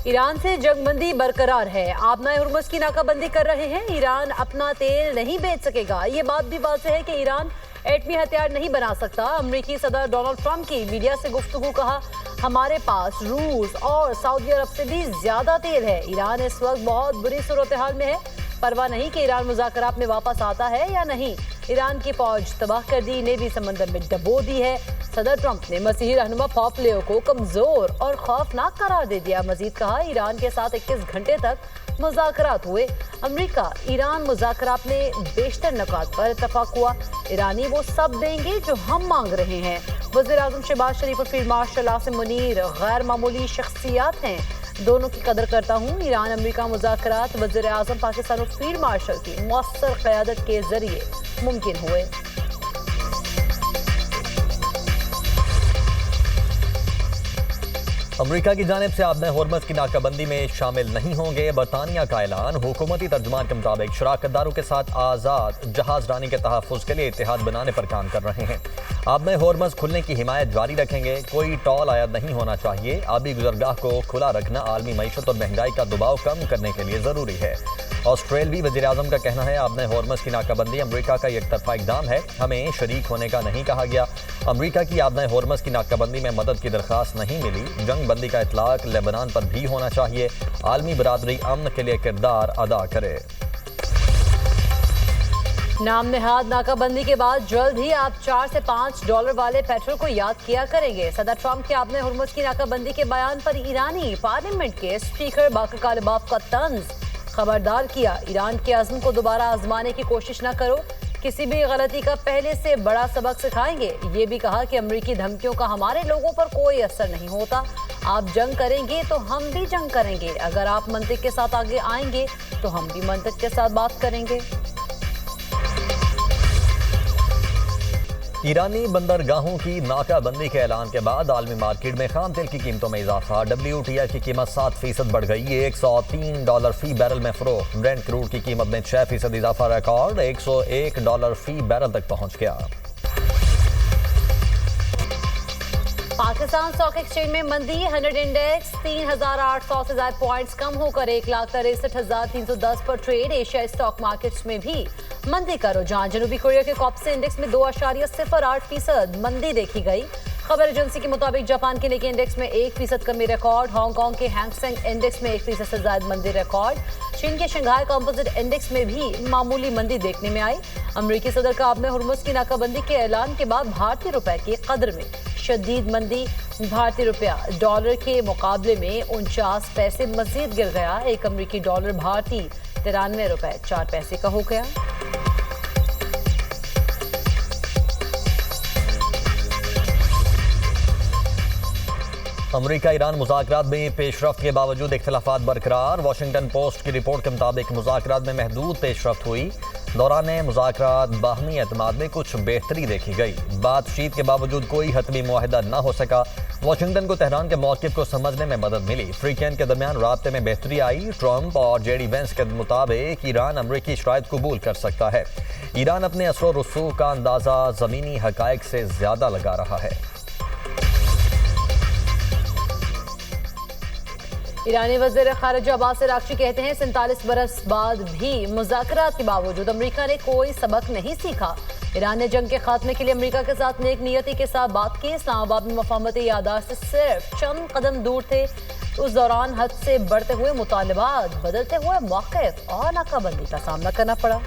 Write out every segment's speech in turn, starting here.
Iran से जंगबंदी बरकरार है। आबनाए हुर्मुज़ की नाकाबंदी कर रहे हैं। ईरान अपना तेल नहीं बेच सकेगा। ये बात भी वाज़ेह है कि ईरान एटमी हथियार नहीं बना सकता। अमेरिकी सदर डोनाल्ड ट्रंप की मीडिया से गुफ्तगू, कहा हमारे पास रूस और सऊदी अरब से भी ज्यादा तेल है। ईरान इस वक्त बहुत बुरी सूरत हाल में है। परवाह नहीं कि ईरान मुज़ाकरात में वापस आता है या नहीं। ईरान की फौज तबाह कर दी, नेवी समंदर में डबो दी है। सदर ट्रंप ने मसीही रहनुमा पॉम्पियो को कमजोर और खौफनाक करार दे दिया। मजीद कहा ईरान के साथ 21 घंटे तक मुज़ाकरात हुए। अमेरिका ईरान मुज़ाकरात में बेशतर नुकात पर इत्तफाक हुआ। ईरानी वो सब देंगे जो हम मांग रहे हैं। वज़ीर-ए-आज़म शहबाज शरीफ और फील्ड मार्शल आसिम मुनीर गैर मामूली शख्सियात हैं। दोनों की कदर करता हूँ। ईरान अमेरिका मुज़ाकरात वज़ीर-ए-आज़म पाकिस्तान और फील्ड मार्शल की मौसर क़यादत के जरिए मुमकिन हुए। अमेरिका की जानिब से आबनाए हुर्मुज़ की नाकाबंदी में शामिल नहीं होंगे। बरतानिया का ऐलान। हुकूमती तर्जुमान के मुताबिक शराकतदारों के साथ आज़ाद जहाज रानी के तहफ़्फ़ुज़ के लिए इत्तेहाद बनाने पर काम कर रहे हैं। आबनाए हुर्मुज़ खुलने की हिमायत जारी रखेंगे। कोई टॉल आयद नहीं होना चाहिए। आबी गुज़रगाह को खुला रखना आलमी मईशत और महंगाई का दबाव कम करने के लिए ज़रूरी है। ऑस्ट्रेलवी वज़ीर-ए-आज़म का कहना है आबनाए हुर्मुज़ की नाकाबंदी अमेरिका का एक तरफा इक़दाम है। हमें शरीक होने का नहीं कहा गया। अमेरिका की आबनाए हुर्मुज़ की नाकाबंदी में मदद की दरख्वास्त नहीं मिली। जंग बंदी का इतलाक लेबनान पर भी होना चाहिए। आलमी बरादरी अमन के लिए किरदार अदा करे। नाम नेहाद नाकाबंदी के बाद जल्द ही आप $4 से $5 वाले पेट्रोल को याद किया करेंगे। सदर ट्रंप के आबनाए हुर्मुज़ की नाकाबंदी के बयान पर ईरानी पार्लियामेंट के स्पीकर बाकर कालिबाफ का तंज। खबरदार किया, ईरान के अज़्म को दोबारा आजमाने की कोशिश न करो। किसी भी गलती का पहले से बड़ा सबक सिखाएंगे। ये भी कहा कि अमेरिकी धमकियों का हमारे लोगों पर कोई असर नहीं होता। आप जंग करेंगे तो हम भी जंग करेंगे। अगर आप मंतिक के साथ आगे आएंगे तो हम भी मंतिक के साथ बात करेंगे। ईरानी बंदरगाहों की नाकाबंदी के ऐलान के बाद आलमी मार्केट में खाम तेल की कीमतों में इजाफा। WTI की कीमत 7% बढ़ गई। $103 फी बैरल में फरोख्त। ब्रेंट क्रूड की कीमत में 6% इजाफा। रिकॉर्ड $101 फी बैरल तक पहुंच गया। पाकिस्तान स्टॉक एक्सचेंज में मंदी। 100 इंडेक्स 3,800 से ज्यादा पॉइंट्स कम होकर 1,63,310 पर ट्रेड। एशिया स्टॉक मार्केट्स में भी मंदी का रुझान। जनूबी कोरिया के कॉप्से इंडेक्स में 2.08% मंदी देखी गई। खबर एजेंसी के मुताबिक जापान के निकी इंडेक्स में 1% कमी रिकॉर्ड। हांगकांग के हैंगसेंग इंडेक्स में 1% से ज्यादा मंदी रिकॉर्ड। चीन के शंघाई कंपोजिट इंडेक्स में भी मामूली मंदी देखने में आई। अमेरिकी सदर का आबनाए हुर्मुज़ की नाकाबंदी के ऐलान के बाद भारतीय रुपए की कदर में शदीद मंदी। भारतीय रुपया डॉलर के मुकाबले में 49 पैसे मजीद गिर गया। एक अमेरिकी डॉलर भारतीय ₹93.04 का हो गया। अमेरिका ईरान मुज़ाकरात में पेशरफ्त के बावजूद इख्तिलाफात बरकरार। वाशिंगटन पोस्ट की रिपोर्ट के मुताबिक मुज़ाकरात में महदूद पेशरफ्त हुई। दौरान मुज़ाकरात बाहमी एतमाद में कुछ बेहतरी देखी गई। बातचीत के बावजूद कोई हतमी मुआहिदा न हो सका। वाशिंगटन को तेहरान के मौक़िफ़ को समझने में मदद मिली। फ्रीकैन के दरमियान राब्ते में बेहतरी आई। ट्रंप और JD वेंस के मुताबिक ईरान अमरीकी शराइत कबूल कर सकता है। ईरान अपने असर और रसूख का अंदाज़ा ज़मीनी हक़ाइक़ से ज़्यादा लगा रहा है। ईरानी वज़ीर ख़ारिजा अब्बास अराग़ची कहते हैं 47 बरस बाद भी मुज़ाकरात के बावजूद अमेरिका ने कोई सबक नहीं सीखा। ईरान ने जंग के खात्मे के लिए अमेरिका के साथ नेक नियति के साथ बात की। इस्लामाबाद में मफाहमती यादाश्त से सिर्फ चंद कदम दूर थे। उस दौरान हद से बढ़ते हुए मुतालबात, बदलते हुए मौक़िफ़ और नाकाबंदी का सामना करना पड़ा।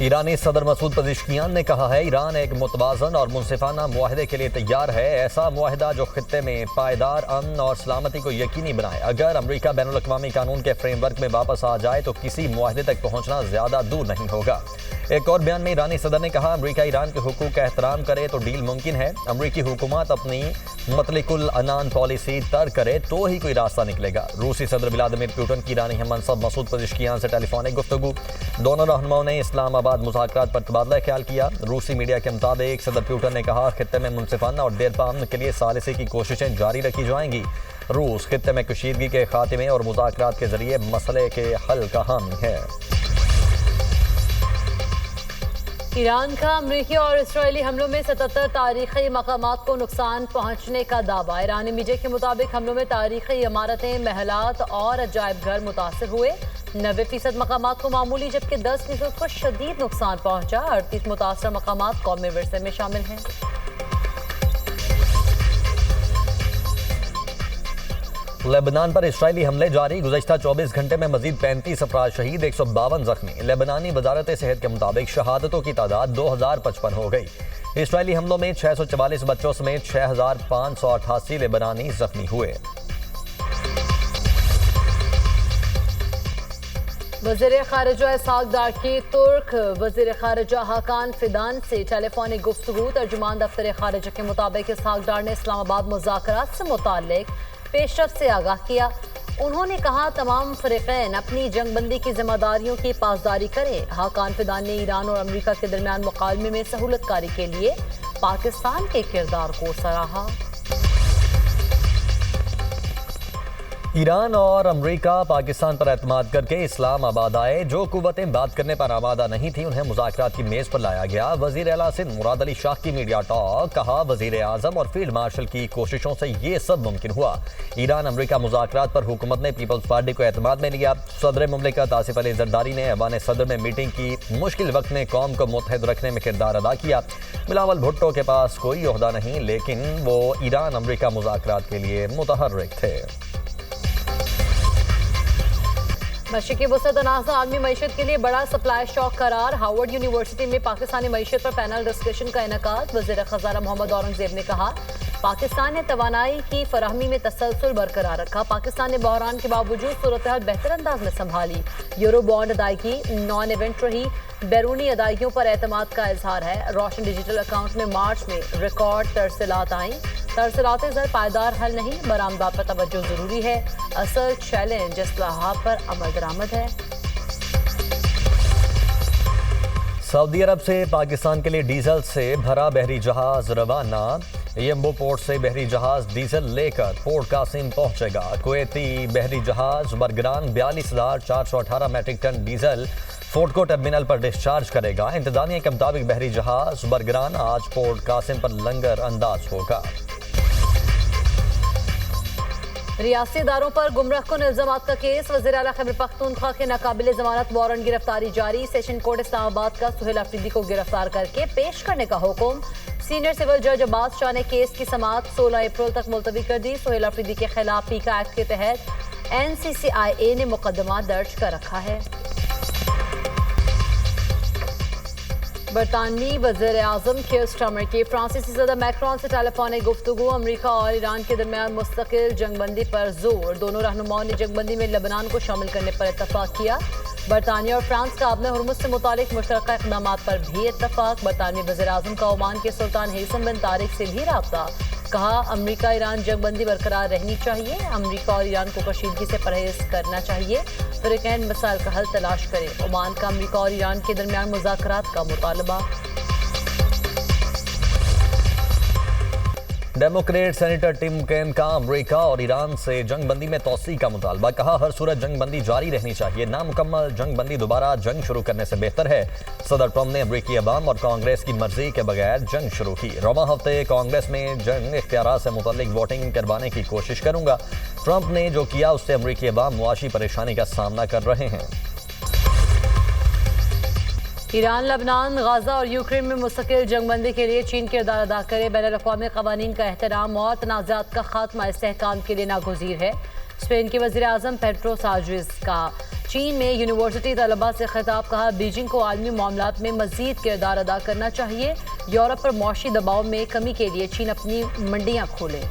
ईरानी सदर मसूद पज़ेश्कियान ने कहा है ईरान एक मुतवाज़न और मुनसिफाना मुआहदे के लिए तैयार है। ऐसा मुआहदा जो खित्ते में पायदार अमन और सलामती को यकीनी बनाए। अगर अमेरिका बैनुल अक़वामी कानून के फ्रेमवर्क में वापस आ जाए तो किसी मुआहदे तक पहुँचना ज़्यादा दूर नहीं होगा। एक और बयान में ईरानी सदर ने कहा अमेरिका ईरान के हुकूक का एहतराम करे तो डील मुमकिन है। अमेरिकी हुकूमत अपनी मतलिकुल अनान पॉलिसी तर्क करे तो ही कोई रास्ता निकलेगा। रूसी सदर व्लादिमीर पुतिन की ईरानी हममनसब मसूद पज़ेश्कियान से टेलीफोनिक गुफ्तगू। दोनों रहनुमाओं ने इस्लामाबाद मुज़ाकरात पर तबादला ख्याल किया। रूसी मीडिया के मुताबिक सदर पुतिन ने कहा खित्ते में मुनसिफाना और देरपा अमन के लिए सालिसी की कोशिशें जारी रखी जाएंगी। रूस खित्ते में कशीदगी के खात्मे और मुज़ाकरात के जरिए मसले के हल का हामी है। ईरान का अमरीकी और इसराइली हमलों में 77 तारीखी मकामात को नुकसान पहुंचने का दावा। ईरानी मीडिया के मुताबिक हमलों में तारीखी इमारतें, महलात और अजायब घर मुतासर हुए। 90% मकामात को मामूली जबकि 10% को शदीद नुकसान पहुंचा। 38 मुतासर मकामात कौमी विरसे में शामिल हैं। लेबनान पर इसराइली हमले जारी। गुज़श्ता 24 घंटे में मजीद 35 अफराद शहीद, 152 जख्मी। लेबनानी वजारत सेहत के मुताबिक शहादतों की तादाद 2055 हो गई। इसराइली हमलों में 644 बच्चों समेत 6588 लेबनानी जख्मी हुए। वज़ीर ख़ारिजा इसहाक़ डार की तुर्क वज़ीर ख़ारिजा हाकान फिदान से टेलीफोनिक गुफ्तगू। तर्जुमान दफ्तर ख़ारिजा के मुताबिक इसहाक़ डार ने इस्लामाबाद मुज़ाकरात से मुताल्लिक़ पेशरफ से आगाह किया। उन्होंने कहा तमाम फ़रीक़ैन अपनी जंगबंदी की जिम्मेदारियों की पासदारी करें। हाकान फिदान ने ईरान और अमरीका के दरमियान मुकालमे में सहूलतकारी के लिए पाकिस्तान के किरदार को सराहा। ईरान और अमरीका पाकिस्तान पर एतमाद करके इस्लामाबाद आए। जो कुव्वतें बात करने पर आमादा नहीं थी उन्हें मुज़ाकरात की मेज़ पर लाया गया। वज़ीर आला सिंध मुराद अली शाह की मीडिया टॉक। कहा वज़ीर आज़म और फील्ड मार्शल की कोशिशों से ये सब मुमकिन हुआ। ईरान अमरीका मुज़ाकरात पर हुकूमत ने पीपल्स पार्टी को एतमाद में लिया। सदर मुमलिकत आसिफ अली ज़रदारी ने ऐवान सदर में मीटिंग की। मुश्किल वक्त में कौम को मुत्तहिद रखने में किरदार अदा किया। बिलावल भुट्टो के पास कोई ओहदा नहीं, लेकिन वो ईरान अमरीका मुज़ाकरात के लिए मुतहर्रिक थे। मशरिक़ी वसत तनाज़ा आलमी मईशत के लिए बड़ा सप्लाई शॉक करार। हार्वर्ड यूनिवर्सिटी में पाकिस्तानी मईशत पर पैनल डिस्कशन का इनेकाद। वज़ीर ख़ज़ाना मोहम्मद औरंगज़ेब ने कहा पाकिस्तान ने तवानाई की फराहमी में तसलसल बरकरार रखा। पाकिस्तान ने बहरान के बावजूद सूरत-ए-हाल बेहतर अंदाज में संभाली। यूरो बॉन्ड अदायगी नॉन इवेंट रही। बैरूनी अदायगियों पर एतमाद का इजहार है। रोशन डिजिटल अकाउंट में मार्च में रिकॉर्ड तरसीलात आई। तरसीलातें ज़र पायदार हल नहीं, बरामदात पर तवज्जो ज़रूरी है। असल चैलेंज इस्लाहात पर अमल दरामद है। सऊदी अरब से पाकिस्तान के लिए डीजल से भरा बहरी जहाज रवाना। यम्बो पोर्ट से बहरी जहाज डीजल लेकर पोर्ट कासिम पहुंचेगा। कुवैती बहरी जहाज बरगरान 42,418 मैट्रिक टन डीजल फोर्टको टर्मिनल पर डिस्चार्ज करेगा। इंतजामिया के मुताबिक बहरी जहाज बरगरान आज पोर्ट कासिम पर लंगर अंदाज होगा। रियासती इदारों पर गुमराह कुन इल्जामात का केस। वज़ीर आला खैबर पख्तूनख्वा के नाकाबिले ज़मानत वारंट गिरफ्तारी जारी। सेशन कोर्ट इस्लामाबाद का सुहेल अफरीदी को गिरफ्तार करके पेश करने का हुक्म। सीनियर सिविल जज अब्बास शाह ने केस की समाअत 16 अप्रैल तक मुलतवी कर दी। सुहेल अफरीदी के खिलाफ पीका एक्ट के तहत NCCIA ने मुकदमा दर्ज कर रखा है। बरतानवी वज़ीर आज़म कीर स्टारमर की फ्रांसीसी सदर मैक्रोन से टेलीफोनिक गुफ्तगू। अमरीका और ईरान के दरमियान मुस्तकिल जंगबंदी पर जोर। दोनों रहनुमाओं ने जंगबंदी में लेबनान को शामिल करने पर इत्तफाक किया। बरतानिया और फ्रांस का आबना हुर्मुज़ से मुतालिक मुश्तरका इक़दामात पर भी इत्तफाक। बरतानवी वज़ीर आज़म का ओमान के सुल्तान हैसम बिन तारिक से भी राब्ता। कहा अमरीका ईरान जंगबंदी बरकरार रहनी चाहिए। अमरीका और ईरान को कशीदगी से परहेज करना चाहिए। फ़रीक़ैन मसाइल का हल तलाश करें। ओमान का अमरीका और ईरान के दरमियान मुज़ाकरात का मुतालबा। डेमोक्रेट सेनेटर टिम कैन का अमरीका और ईरान से जंगबंदी में तोसी का मुतालबा। कहा हर सूरत जंगबंदी जारी रहनी चाहिए। नामुकम्मल जंगबंदी दोबारा जंग शुरू करने से बेहतर है। सदर ट्रंप ने अमरीकी अवाम और कांग्रेस की मर्जी के बगैर जंग शुरू की। रवा हफ्ते कांग्रेस में जंग इख्तियार से मुतल्लिक वोटिंग करवाने की कोशिश करूंगा। ट्रंप ने जो किया उससे अमरीकी अवाम मुआशी परेशानी का सामना कर रहे हैं। ईरान, लबनान, गाजा और यूक्रेन में मुस्तकिल जंगबंदी के लिए चीन किरदार अदा करे। बैनुल-अक़वामी क़वानीन का एहतराम और तनाज़ात का खात्मा इस्तेहकाम के लिए नागुज़ीर है। स्पेन के वज़ीर आज़म पेड्रो सांचेज़ का चीन में यूनिवर्सिटी तलबा से खिताब। कहा बीजिंग को आलमी मामलात में मज़ीद किरदार अदा करना चाहिए। यूरोप पर मौशी दबाव में कमी के लिए चीन अपनी मंडियाँ खोले।